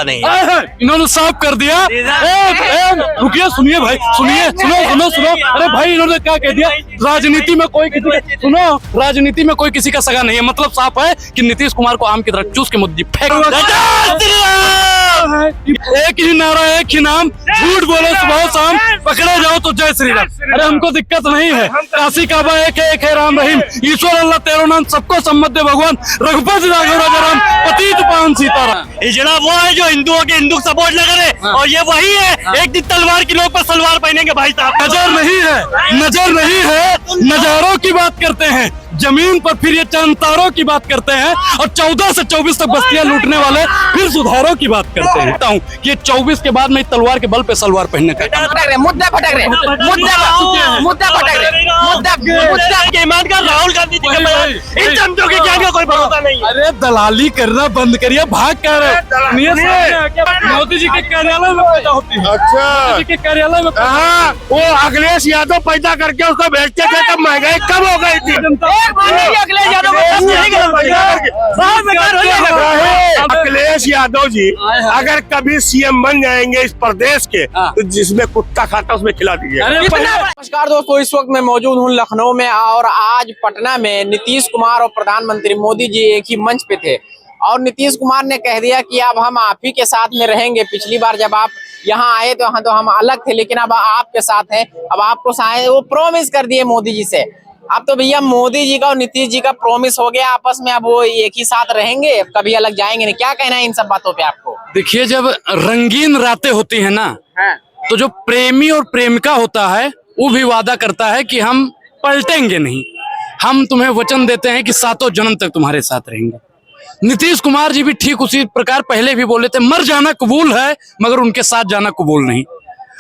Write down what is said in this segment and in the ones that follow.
नहीं है। इन्होंने साफ कर दिया। रुकिए, सुनिए भाई, सुनिए, सुनो। अरे भाई, इन्होंने क्या कह दिया? राजनीति में कोई राजनीति में कोई किसी का सगा नहीं है। मतलब साफ है कि नीतीश कुमार को आम की तरह चूस के मोदी जी फेंक। एक ही नारा, एक ही नाम, झूठ बोलो सुबह शाम, पकड़े जाओ तो जय श्री राम। अरे हमको दिक्कत नहीं है। काशी काबा एक है राम रहीम, ईश्वर अल्लाह तेरो नाम, सबको सम्मत दे भगवान, रघुपति राघव राजा राम, पतित पावन सीताराम। ये जनाब वो है जो हिंदुओं के हिंदू सपोर्ट न करे, और ये वही है एक दिन तलवार की नोक पर सलवार पहनेंगे भाई साहब। नजर नहीं है, नजारों की बात करते हैं जमीन पर, फिर ये चंद तारों की बात करते हैं, और 14 से 24 तक बस्तियां लूटने वाले फिर सुधारों की बात करते हैं। कि 24 के बाद में तलवार के बल पे सलवार पहनने का मुद्दा भटक रहे, ईमान का राहुल गांधी जी के इन चमचों के क्या कोई भरोसा नहीं है। अरे दलाली करना बंद करिए, भाग कर मोदी जी के कार्यालय में पैदा होती है। अच्छा, मोदी जी के कार्यालय में वो अखिलेश यादव पैदा करके उसको बेचते थे, तब महंगाई कम हो गई थी। अखिलेश यादव जी अगर कभी सीएम बन जाएंगे इस प्रदेश के, तो जिसमें कुत्ता खाता उसमें खिला दीजिए। नमस्कार दोस्तों, इस वक्त मैं मौजूद हूँ लखनऊ में, और आज पटना में नीतीश कुमार और प्रधानमंत्री मोदी जी एक ही मंच पे थे, और नीतीश कुमार ने कह दिया कि अब हम आप ही के साथ में रहेंगे। पिछली बार जब आप यहाँ आए तो हम अलग थे, लेकिन अब आपके साथ हैं, अब आपको वो प्रॉमिस कर दिए मोदी जी से। अब तो भैया मोदी जी का और नीतीश जी का प्रॉमिस हो गया आपस में, अब वो एक ही साथ रहेंगे, कभी अलग जाएंगे नहीं। क्या कहना है इन सब बातों पे आपको? देखिए, जब रंगीन रातें होती है ना, तो जो प्रेमी और प्रेमिका होता है वो भी वादा करता है कि हम पलटेंगे नहीं, हम तुम्हें वचन देते हैं कि सातों जन्म तक तुम्हारे साथ रहेंगे। नीतीश कुमार जी भी ठीक उसी प्रकार पहले भी बोले थे, मर जाना कबूल है मगर उनके साथ जाना कबूल नहीं।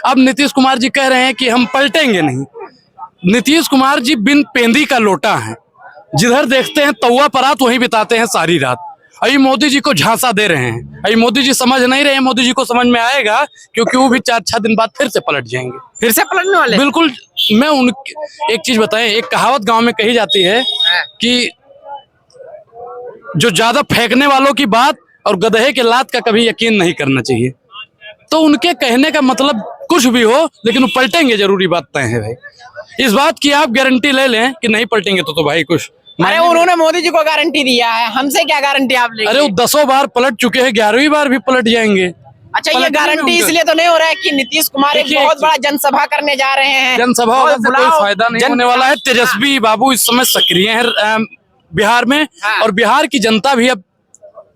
अब नीतीश कुमार जी कह रहे हैं कि हम पलटेंगे नहीं। नीतीश कुमार जी बिन पेंदी का लोटा है, जिधर देखते हैं तौवा परात वहीं बिताते हैं सारी रात। अभी मोदी जी को झांसा दे रहे हैं, अभी मोदी जी समझ नहीं रहे हैं। मोदी जी को समझ में आएगा, क्योंकि वो भी 4-6 दिन बाद फिर से पलट जाएंगे। फिर से पलटने वाले? बिल्कुल। मैं एक चीज बताएं, एक कहावत गांव में कही जाती है कि जो ज्यादा फेंकने वालों की बात और गधे के लात का कभी यकीन नहीं करना चाहिए। तो उनके कहने का मतलब कुछ भी हो, लेकिन वो पलटेंगे जरूरी बात तय है भाई। इस बात की आप गारंटी ले लें कि नहीं पलटेंगे तो भाई कुछ। अरे उन्होंने मोदी जी को गारंटी दिया है, हमसे क्या गारंटी आप लेंगे? अरे वो 10 बार पलट चुके हैं, 11वीं बार भी पलट जाएंगे। अच्छा, ये गारंटी इसलिए तो नहीं हो रहा है कि नीतीश कुमार एक बहुत बड़ा जनसभा करने जा रहे हैं? जनसभा होने से कोई फायदा नहीं होने वाला है। तेजस्वी बाबू इस समय सक्रिय हैं बिहार में, और बिहार की जनता भी अब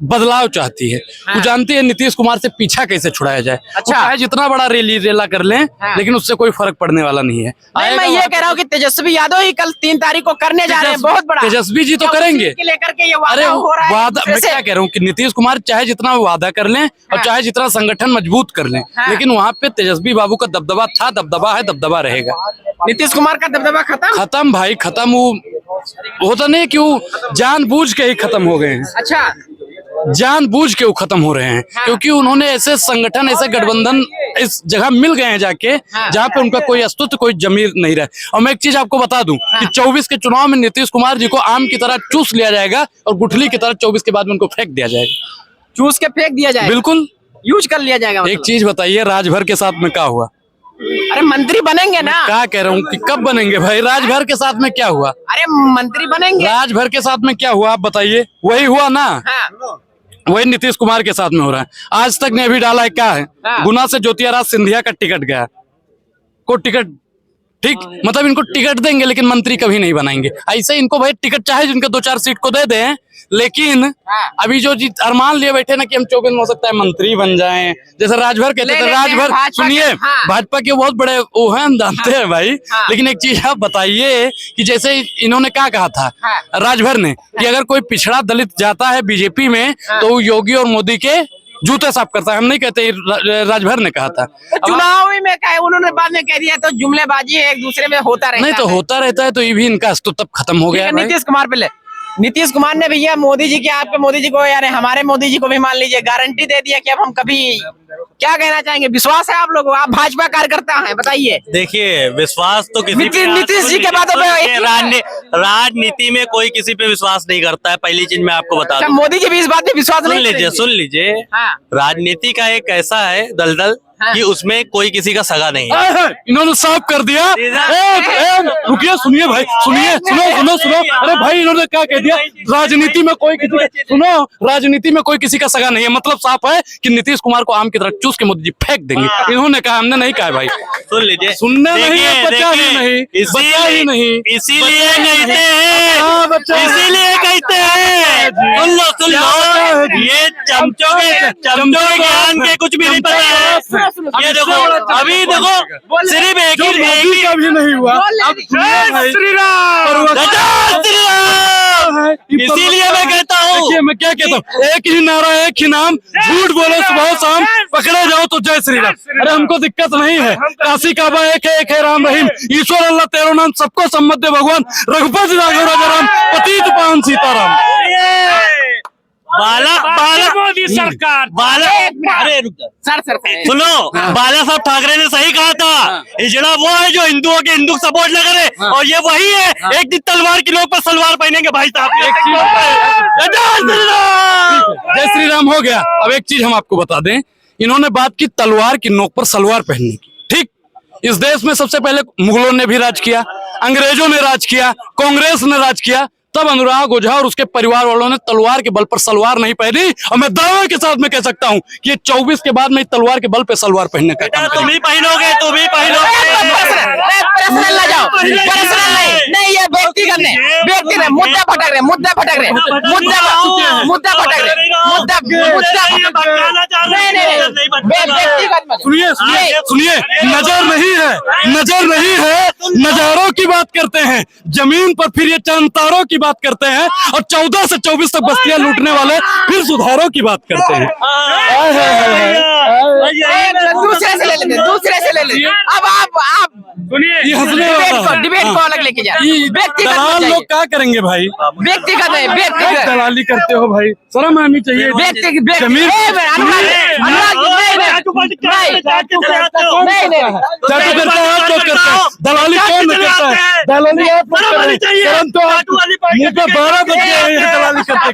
बदलाव चाहती है। वो जानती है नीतीश कुमार से पीछा कैसे छुड़ाया जाए। अच्छा, चाहे जितना बड़ा रैली रेला कर लें, लेकिन उससे कोई फर्क पड़ने वाला नहीं है। मैं ये कह रहा हूँ कि तेजस्वी यादव ही कल 3 तारीख को करने जा रहे हैं, बहुत बड़ा। तेजस्वी जी तो करेंगे लेकर के ये वादा हो रहा है। वादा मैं क्या कह रहा हूँ कि नीतीश कुमार चाहे जितना वादा कर लें और चाहे जितना संगठन मजबूत कर लें, लेकिन वहाँ पे तेजस्वी बाबू का दबदबा था, दबदबा है, दबदबा रहेगा। नीतीश कुमार का दबदबा खत्म भाई, खत्म। वो होता नहीं कि वो जानबूझ के ही खत्म हो गए हैं। अच्छा, जानबूझ के वो खत्म हो रहे हैं, क्योंकि उन्होंने ऐसे संगठन, ऐसे गठबंधन इस जगह मिल गए हैं जाके, जहाँ पे उनका कोई अस्तित्व, कोई जमीर नहीं रहा। और मैं एक चीज आपको बता दूं कि 24 के चुनाव में नीतीश कुमार जी को आम की तरह चूस लिया जाएगा, और गुठली की तरह 24 के बाद में उनको फेंक दिया जाएगा। चूस के फेंक दिया जाएगा? बिल्कुल, यूज कर लिया जाएगा। एक चीज बताइए, राजभर के साथ में क्या हुआ? अरे मंत्री बनेंगे ना? क्या कह रहा हूँ कि कब बनेंगे भाई? राजभर के साथ में क्या हुआ? अरे मंत्री बनेंगे। राजभर के साथ में क्या हुआ आप बताइए? वही हुआ ना। वही नीतीश कुमार के साथ में हो रहा है। आज तक ने अभी डाला है, क्या है? गुना से ज्योतिराज सिंधिया का टिकट गया, को टिकट ठीक, मतलब इनको टिकट देंगे लेकिन मंत्री कभी नहीं बनाएंगे। ऐसे इनको भाई टिकट चाहे जिनके 2-4 सीट को दे दें, लेकिन अभी जो अरमान लिए बैठे ना कि हम 24 में हो सकता है मंत्री बन जाएं, जैसे राजभर कहते थे। राजभर सुनिए, भाजपा के बहुत बड़े वो हैं, हम जानते हैं भाई। लेकिन एक चीज आप बताइए कि जैसे इन्होंने क्या कहा था राजभर ने, कि अगर कोई पिछड़ा दलित जाता है बीजेपी में तो योगी और मोदी के जूते साफ करता है। हम नहीं कहते, राजभर ने कहा था। चुनाव में कहा, उन्होंने बाद में कह दिया तो जुमलेबाजी है, एक दूसरे में होता रहता है। नहीं तो होता रहता है, तो ये भी इनका अस्तित्व तब खत्म हो गया। नीतीश कुमार पे नीतीश कुमार ने भैया मोदी जी के, आपके मोदी जी को, यानी हमारे मोदी जी को भी मान लीजिए, गारंटी दे दिया कि अब हम कभी क्या कहना चाहेंगे? विश्वास है आप लोगों को? आप भाजपा कार्यकर्ता हैं, बताइए। देखिए, विश्वास तो किसी पे नीतीश जी के बातों पे राजनीति में कोई किसी पे विश्वास नहीं करता है। पहली चीज मैं आपको बता दूं। मोदी जी भी इस बात पे विश्वास नहीं करेंगे। सुन लीजिए। हाँ। राजनीति का एक ऐसा है दलदल कि उसमें कोई किसी का सगा नहीं है। इन्होंने साफ कर दिया। रुकिए, सुनिए भाई, सुनिए, सुनो। अरे भाई, इन्होंने क्या कह दिया? राजनीति में कोई किसी राजनीति में कोई किसी का सगा नहीं है। मतलब साफ है कि नीतीश कुमार को आम की तरह चूस के मोदी जी फेंक देंगे। इन्होंने कहा, हमने नहीं कहा भाई। सुन लीजिए, सुनना नहीं है, बचा ही नहीं, इसीलिए कहते हैं। सुन लो, ये चमचों के ज्ञान के कुछ भी नहीं पता है। ये देखो, अभी देखो, सिर्फ एक ही का भी नहीं हुआ। श्री राम। इसीलिए मैं कहता हूँ, मैं क्या कहता हूँ, एक ही नारा, एक ही नाम, झूठ बोलो सुबह शाम, पकड़े जाओ तो जय श्री राम। अरे हमको दिक्कत नहीं है। काशी काबा एक है राम रहीम, ईश्वर अल्लाह तेरो नाम, सबको सम्मत दे भगवान, रघुपति राघव राजा राम, पतित पावन सीताराम। मोदी सरकार अरे रुक जा सर सुनो, बाला साहब ठाकरे ने सही कहा था। हिजड़ा वो है जो हिंदुओं के हिंदू सपोर्ट न करे, और ये वही है एक दिन तलवार की लोग पर सलवार पहनेंगे भाई साहब। जय श्री राम हो गया। अब एक चीज हम आपको बता दें, इन्होंने बात की तलवार की नोक पर सलवार पहनने की। ठीक, इस देश में सबसे पहले मुगलों ने भी राज किया, अंग्रेजों ने राज किया, कांग्रेस ने राज किया, तब अनुराग ओझा और उसके परिवार वालों ने तलवार के बल पर सलवार नहीं पहनी। और मैं दावे के साथ में कह सकता हूं कि 24 के बाद में तलवार के बल पे सलवार पहनने का काम तुम ही पहनोगे, तुम ही पहनोगे। नहीं, ये व्यक्तिगत नहीं, मुद्दा भटक रहे, सुनिए, नजर नहीं है, नजारों की बात करते हैं जमीन पर, फिर ये चंद तारों की बात करते हैं, और 14 से 24 तक बस्तियां लूटने वाले फिर सुधारों की बात करते हैं। दूसरे से ले लेते। अब आप डिबेट को अलग लेके जा। दलाल लोग क्या करेंगे भाई? व्यक्तिगत है, दलाली करते हो भाई, शर्म आनी चाहिए। जमीन दलाली कौन करता है? दलाली आप लोग कर रहे हैं। शर्म तो आप मुँह पे 12 बज गए दलाली करते।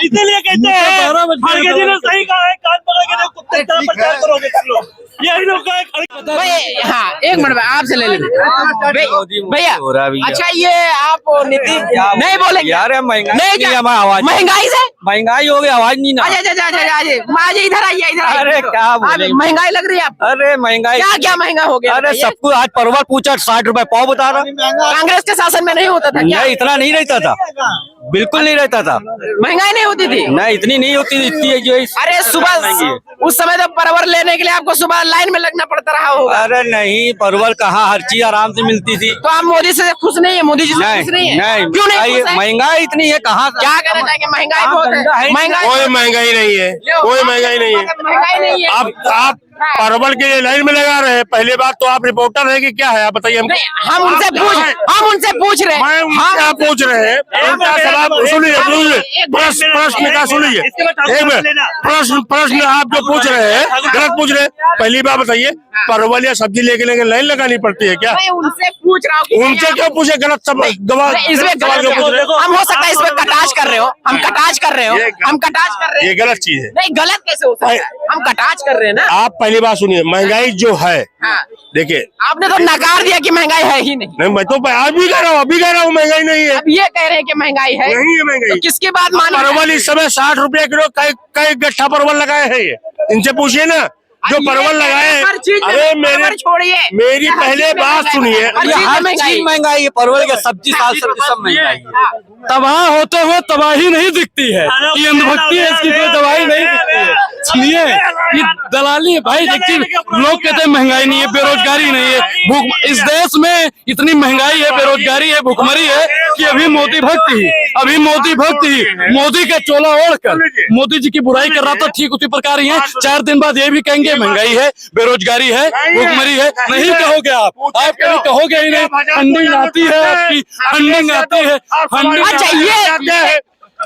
इसीलिए कहते हैं 12 बज गए। सही कहा है, कान पकड़ के कुत्ते प्रचार करोगे तुम लोग। यही लोग हाँ, एक मिनट में आपसे ले लेंगे भैया। अच्छा, ये आप नीतीश नहीं बोलेंगे यार? महंगाई से महंगाई हो गई, आवाज नहीं ना। अच्छा, इधर आइए। अरे क्या बोलेंगे? महंगाई लग रही है आपको? अरे महंगाई क्या महंगा हो गया? अरे सब कुछ। आज परवल पूछा 60 रुपए पाव बता रहा। कांग्रेस के शासन में नहीं होता था क्या? नहीं, इतना नहीं रहता था, बिल्कुल नहीं रहता था। महंगाई नहीं होती थी? नहीं, इतनी नहीं होती थी, इतनी है जो अरे सुबह उस समय तो परवल लेने के लिए आपको सुबह लाइन में लगना पड़ता रहा होगा। अरे नहीं, परवल कहाँ, हर चीज आराम से मिलती थी। तो आप मोदी से खुश नहीं है? मोदी जी से खुश नहीं है? क्यों नहीं? महंगाई इतनी है, कहाँ क्या कहना चाहेंगे? महंगाई बहुत है। कोई महंगाई नहीं है, कोई महंगाई नहीं है। महंगाई नहीं है। आप परवल के लिए लाइन में लगा रहे हैं। पहले बात तो आप रिपोर्टर है कि क्या है, आप बताइए हमको। हम उनसे पूछ रहे हैं। हम क्या पूछ रहे हैं? उनका सवाल सुनिए, प्रश्न का सुनिए। एक मिनट, प्रश्न आप जो पूछ रहे हैं गलत पूछ रहे हैं। पहली बात बताइए, परवल या सब्जी लेके लाइन लगानी पड़ती है क्या? मैं उनसे पूछ रहा हूँ। उनसे क्यों पूछे? गलत हम हो सकता है इसमें कटाच कर रहे हो, हम कटाच कर रहे हैं। ये गलत चीज है। नहीं, गलत कैसे हो सकता है? हम कटाच कर रहे हैं ना। आप पहली बात सुनिए, महंगाई जो है, देखिए आपने तो नकार दिया कि महंगाई है ही नहीं। मैं तो अभी कह रहा हूँ महंगाई नहीं है। अब ये कह रहे हैं कि महंगाई है, नहीं है महंगाई। तो किसकी बात माने? परवल इस समय 60 रुपए किलो, कई गट्ठा परवल लगाए हैं। ये इनसे पूछिए ना जो परवल लगाए। अरे मेरी पहले बात सुनिए। हर चीज महंगाई है, परवल के सब्जी साग सब्जी सब महंगाई है। तबाह होते हुए तबाही नहीं दिखती है, ये अंधभक्ति है, इसकी कोई दवाई नहीं दिखती है। सुनिए, ये दलाली है भाई। देखिए, लोग कहते हैं महंगाई नहीं है, बेरोजगारी नहीं है, भूख। इस देश में इतनी महंगाई है, बेरोजगारी है, भूखमरी है कि अभी मोदी भक्त ही मोदी का चोला ओढ़कर मोदी जी की बुराई कर रहा था। ठीक उसी प्रकार ही है, 4 दिन बाद ये भी कहेंगे महंगाई है, बेरोजगारी है, भूखमरी है। नहीं कहोगे आप कभी कहोगे ही नहीं। फंडिंग आती है आपकी, फंडिंग आती है। अच्छा,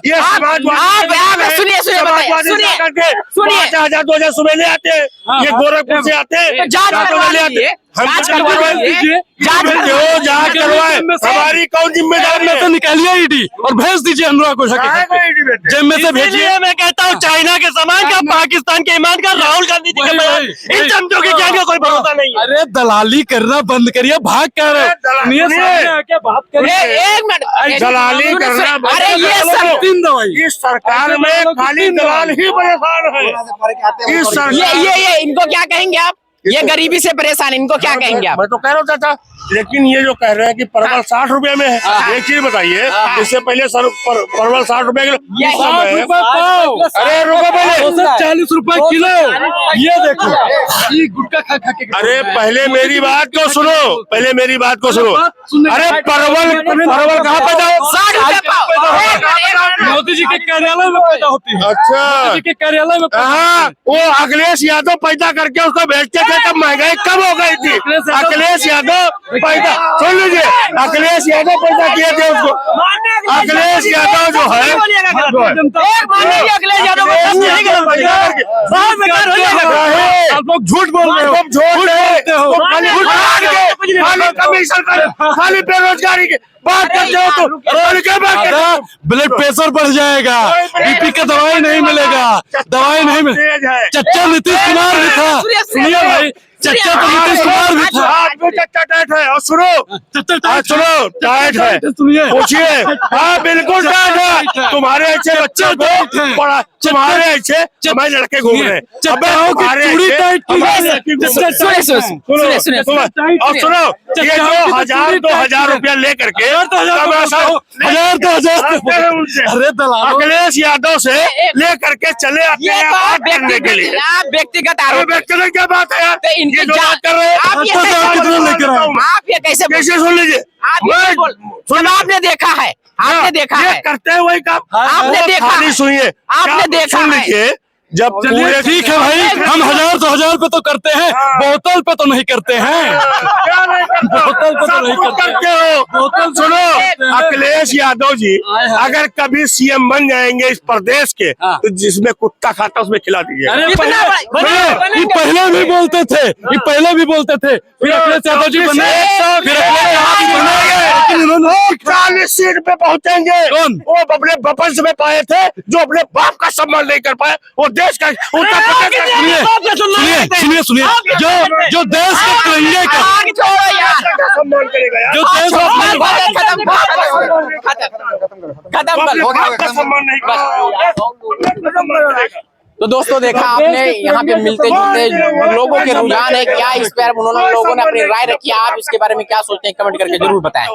ये समाजवादी सुनिए समाजवादी सुनिए करके सुनिए 1000-2000 सुबह ले आते हैं, ये गोरखपुर से आते हैं, जांच करवा लीजिए, जांच करवा लीजिए, जांच करवाए, हमारी कौन जिम्मेदारी में से है? निकालिए ईडी और भेज दीजिए अनुराग ओझा के घर पे। जेब में से भेजिए। इसलिए मैं कहता हूँ चाइना के समान का, पाकिस्तान के ईमान का, राहुल गांधी जी के बयान, इन चमचों के ज्ञान का कोई भरोसा नहीं है। अरे दलाली करना बंद करिए, भाग कर सुनिए, बात एक मिनट, दलाली करना, अरे ये सब तीन दवाई इस सरकार में खाली दलाल ही परेशान है। इस सरकार ये इनको क्या कहेंगे आप? ये गरीबी से परेशान, इनको क्या कहेंगे आप? मैं तो कह रहा हूँ चाचा, लेकिन ये जो कह रहे हैं कि परवल 60 रुपए में है, एक चीज बताइए, इससे पहले परवल 60 रुपए किलो, इस समय अरे रुको पहले 40 रुपए किलो। ये देखो, ये गुटखा खा खा के। अरे पहले मेरी बात को सुनो, पहले मेरी बात को सुनो। अरे परवल कहाँ पैदा हो? 60 रुपए पाव। मोदी जी के कार्यालय में पैदा होती है। अच्छा, मोदी जी के कार्यालय में हाँ, वो अखिलेश यादव पैदा करके उसको बेचते थे, तब महंगाई कम हो गई थी। अखिलेश यादव पैदा, सुन लीजिए, अखिलेश यादव पैदा किए थे उसको। अखिलेश यादव जो है, आप लोग झूठ बोल रहे हो, तुम झूठ खाली बेरोजगारी की बात करते हो, तो क्या बात करते हो? ब्लड प्रेशर बढ़ जाएगा, बीपी का दवाई नहीं मिलेगा, दवाई नहीं मिलेगा। चच्चा नीतीश कुमार भी था, सुनिए भाई, चच्चा तो नीतीश कुमार भी था। आज भी चच्चा टाइट है, और सुनो टाइट है, सुनिए, पूछिए, हाँ बिल्कुल टाइट है। तुम्हारे अच्छे बच्चे को पढ़ा, तुम्हारे अच्छे हमारे लड़के घूम रहे हैं। और सुनो, ये जो 1000-2000 रुपया लेकर के अरे दलाल, अखिलेश यादव से लेकर के चले आते हैं बात करने के लिए। आप व्यक्तिगत आरोप, व्यक्तिगत क्या बात है यार, इनकी ये जो बात कर रहे हैं, आप ये कैसे कैसे सुन लीजिए, सुन, आपने देखा है, आपने देखा ये है, करते हैं वही काम। आपने देखा खाली है, सुनिए, आपने देखा सुन है। लीजिए, जब चलिए ठीक है भाई, हम 1000-2000 पे तो करते हैं, बोतल पे तो नहीं करते हैं। बोतल पे तो नहीं करते हो। सुनो, अखिलेश यादव जी अगर कभी सीएम बन जाएंगे इस प्रदेश के, तो जिसमें कुत्ता खाता उसमें खिला दीजिए। अरे इतना ये पहले भी बोलते थे, ये पहले भी बोलते थे, फिर अखिलेश यादव जी बने, फिर अखिलेश यादव जी बने, लेकिन इन्होंने 40 सीट पे पहुंचेंगे। कौन? वो अपने बपन में पाए थे, जो अपने बाप का सम्मान नहीं कर पाए, वो देश का उत्तर प्रदेश का सुनिए, जो देश के तिरंगे का, आग छोड़ो यार, सम्मान करेगा यार, जो देश खत्म कर, बाप का सम्मान नहीं करेगा। तो दोस्तों देखा आपने, यहाँ पे मिलते जुलते लोगों के रुझान है क्या इस पर, उन्होंने लोगों ने अपनी राय रखी। आप इसके बारे में क्या सोचते हैं, कमेंट करके जरूर बताएं।